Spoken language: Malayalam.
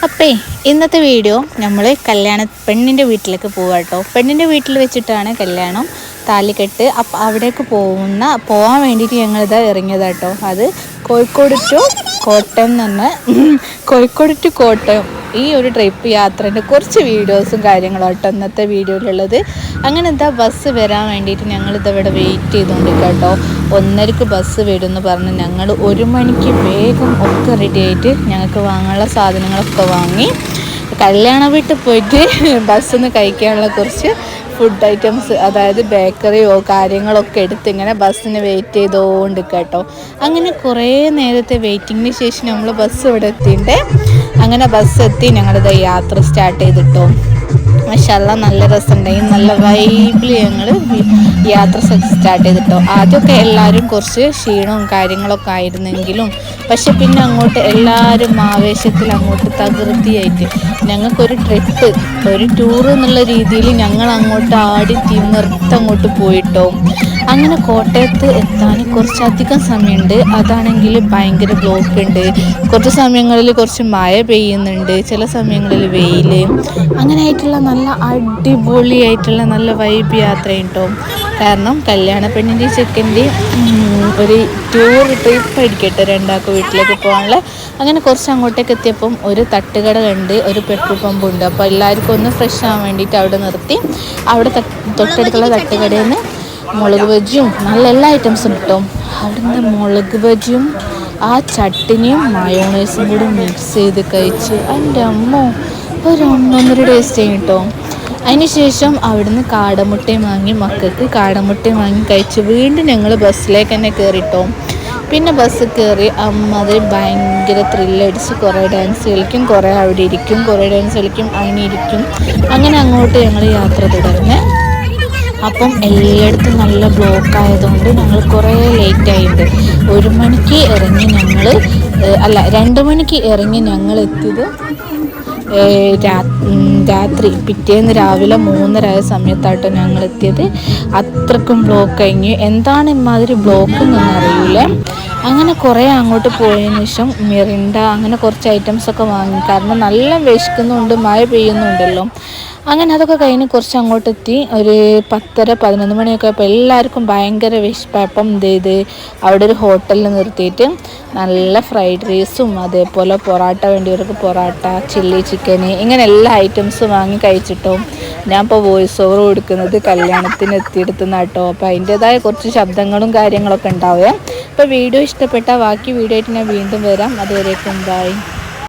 അപ്പേ ഇന്നത്തെ വീഡിയോ നമ്മൾ പെണ്ണിൻ്റെ വീട്ടിലേക്ക് പോവാം കേട്ടോ. പെണ്ണിൻ്റെ വീട്ടിൽ വെച്ചിട്ടാണ് കല്യാണം, താലികെട്ട്. അപ്പം അവിടേക്ക് പോകാൻ വേണ്ടിയിട്ട് ഞങ്ങളിതാ ഇറങ്ങിയതാട്ടോ. അത് കോഴിക്കോട് ടു കോട്ടയം എന്ന് കോഴിക്കോട് ടു കോട്ടയം ഈ ഒരു ട്രിപ്പ് യാത്രേൻ്റെ കുറച്ച് വീഡിയോസും കാര്യങ്ങളും കേട്ടോ ഇന്നത്തെ വീഡിയോയിലുള്ളത്. അങ്ങനെ എന്താ ബസ് വരാൻ വേണ്ടിയിട്ട് ഞങ്ങളിതവിടെ വെയിറ്റ് ചെയ്തുകൊണ്ടിരിക്കുക കേട്ടോ. 1:30 ബസ് വരും എന്ന് പറഞ്ഞ് ഞങ്ങൾ 1 മണിക്ക് വേഗം ഒക്കെ റെഡി ആയിട്ട് ഞങ്ങൾക്ക് വാങ്ങാനുള്ള സാധനങ്ങളൊക്കെ വാങ്ങി കല്യാണ വീട്ടിൽ പോയിട്ട് ബസ്സിൽ നിന്ന് കഴിക്കാനുള്ള കുറച്ച് ഫുഡ് ഐറ്റംസ്, അതായത് ബേക്കറിയോ കാര്യങ്ങളൊക്കെ എടുത്ത് ഇങ്ങനെ ബസ്സിന് വെയിറ്റ് ചെയ്തുകൊണ്ട് കേട്ടോ. അങ്ങനെ കുറേ നേരത്തെ വെയിറ്റിങ്ങിന് ശേഷം നമ്മൾ ബസ് ഇവിടെ എത്തിയിട്ട് അങ്ങനെ ബസ് എത്തി ഞങ്ങളിത് യാത്ര സ്റ്റാർട്ട് ചെയ്തിട്ടോ. മാഷാഅല്ലാ നല്ല രസമുണ്ടായി, നല്ല വൈബിൽ ഞങ്ങൾ യാത്ര സ്റ്റാർട്ട് ചെയ്തിട്ടോ. ആദ്യമൊക്കെ എല്ലാവരും കുറച്ച് ക്ഷീണവും കാര്യങ്ങളൊക്കെ ആയിരുന്നെങ്കിലും പക്ഷെ പിന്നെ അങ്ങോട്ട് എല്ലാവരും ആവേശത്തിൽ അങ്ങോട്ട് തകൃതിയായിട്ട് ഞങ്ങൾക്കൊരു ട്രിപ്പ്, ഒരു ടൂർ എന്നുള്ള രീതിയിൽ ഞങ്ങൾ അങ്ങോട്ട് ആടി തിമിർത്ത് അങ്ങോട്ട് പോയിട്ടോ. അങ്ങനെ കോട്ടയത്ത് എത്താൻ കുറച്ചധികം സമയമുണ്ട്. അതാണെങ്കിൽ ഭയങ്കര ബ്ലോക്ക് ഉണ്ട്. കുറച്ച് സമയങ്ങളിൽ കുറച്ച് മഴ പെയ്യുന്നുണ്ട്, ചില സമയങ്ങളിൽ വെയിൽ. അങ്ങനെ ആയിട്ടുള്ള നല്ല അടിപൊളിയായിട്ടുള്ള നല്ല വൈബ് യാത്ര കേട്ടോ. കാരണം കല്യാണ പെണ്ണിൻ്റെയും ചെക്കൻ്റെയും ഒരു ടൂർ ട്രിപ്പ് അടിക്കട്ടെ രണ്ടാൾക്ക് വീട്ടിലേക്ക് പോകാനുള്ള. അങ്ങനെ കുറച്ച് അങ്ങോട്ടേക്ക് എത്തിയപ്പം ഒരു തട്ടുകട കണ്ട്, ഒരു പെട്രോൾ പമ്പ് ഉണ്ട്. അപ്പോൾ എല്ലാവർക്കും ഒന്ന് ഫ്രഷ് ആവാൻ വേണ്ടിയിട്ട് അവിടെ നിർത്തി. അവിടെ തൊട്ടടുത്തുള്ള തട്ടുകടയിൽ നിന്ന് മുളക് ബജിയും നല്ല എല്ലാ ഐറ്റംസും കിട്ടും. അവിടുന്ന് മുളക് ബജിയും ആ ചട്ടിനിയും മയോണൈസും കൂടി മിക്സ് ചെയ്ത് കഴിച്ച് എൻ്റെ അമ്മോ ഒരു 1.5 ടേസ്റ്റ് കിട്ടും. അതിന് ശേഷം അവിടുന്ന് കാടമുട്ടയും വാങ്ങി, മക്കൾക്ക് കാടമുട്ടയും വാങ്ങി കഴിച്ച് വീണ്ടും ഞങ്ങൾ ബസ്സിലേക്ക് തന്നെ കയറിട്ടോ. പിന്നെ ബസ് കയറി അമ്മ ഭയങ്കര ത്രില്ലടിച്ച് കുറേ ഡാൻസ് കളിക്കും, കുറേ അവിടെ ഇരിക്കും, കുറേ ഡാൻസ് കളിക്കും, അതിനിരിക്കും. അങ്ങനെ അങ്ങോട്ട് ഞങ്ങൾ യാത്ര തുടർന്ന്. അപ്പം എല്ലായിടത്തും നല്ല ബ്ലോക്ക് ആയതുകൊണ്ട് ഞങ്ങൾ കുറേ ലേറ്റായിട്ട് 1 മണിക്ക് ഇറങ്ങി ഞങ്ങൾ 2 മണിക്ക് ഇറങ്ങി ഞങ്ങൾ എത്തിയത് രാത്രി പിറ്റേന്ന് രാവിലെ 3:30 ആയ സമയത്താട്ടോ ഞങ്ങൾ എത്തിയത്. അത്രക്കും ബ്ലോക്ക് കഴിഞ്ഞു. എന്താണ് ഇമാതിരി ബ്ലോക്ക് എന്നൊന്നും അറിയില്ല. അങ്ങനെ കുറേ അങ്ങോട്ട് പോയതിനു ശേഷം മിറിണ്ട അങ്ങനെ കുറച്ച് ഐറ്റംസൊക്കെ വാങ്ങി. കാരണം നല്ല വിശക്കുന്നുണ്ട്, മഴ പെയ്യുന്നുണ്ടല്ലോ. അങ്ങനെ അതൊക്കെ കഴിഞ്ഞ് കുറച്ച് അങ്ങോട്ടെത്തി. ഒരു 10:30-11 മണിയൊക്കെ ആയപ്പോൾ എല്ലാവർക്കും ഭയങ്കര വിശപ്പായപ്പം അവിടെ ഒരു ഹോട്ടലിൽ നിർത്തിയിട്ട് നല്ല ഫ്രൈഡ് റൈസും അതേപോലെ പൊറാട്ട വേണ്ടിയവർക്ക് പൊറാട്ട, ചില്ലി ചിക്കന്, ഇങ്ങനെ എല്ലാ ഐറ്റംസും വാങ്ങി കഴിച്ചിട്ടോ. ഞാൻ ഇപ്പോൾ വോയിസ് ഓവർ കൊടുക്കുന്നത് കല്യാണത്തിന് എത്തിയെടുത്തുന്നാട്ടോ. അപ്പോൾ അതിൻ്റേതായ കുറച്ച് ശബ്ദങ്ങളും കാര്യങ്ങളൊക്കെ ഉണ്ടാവുക. അപ്പോൾ വീഡിയോ ഇഷ്ടപ്പെട്ടാൽ ബാക്കി വീഡിയോ ആയിട്ട് ഞാൻ വീണ്ടും വരാം. അതുവരേക്കും ബൈ.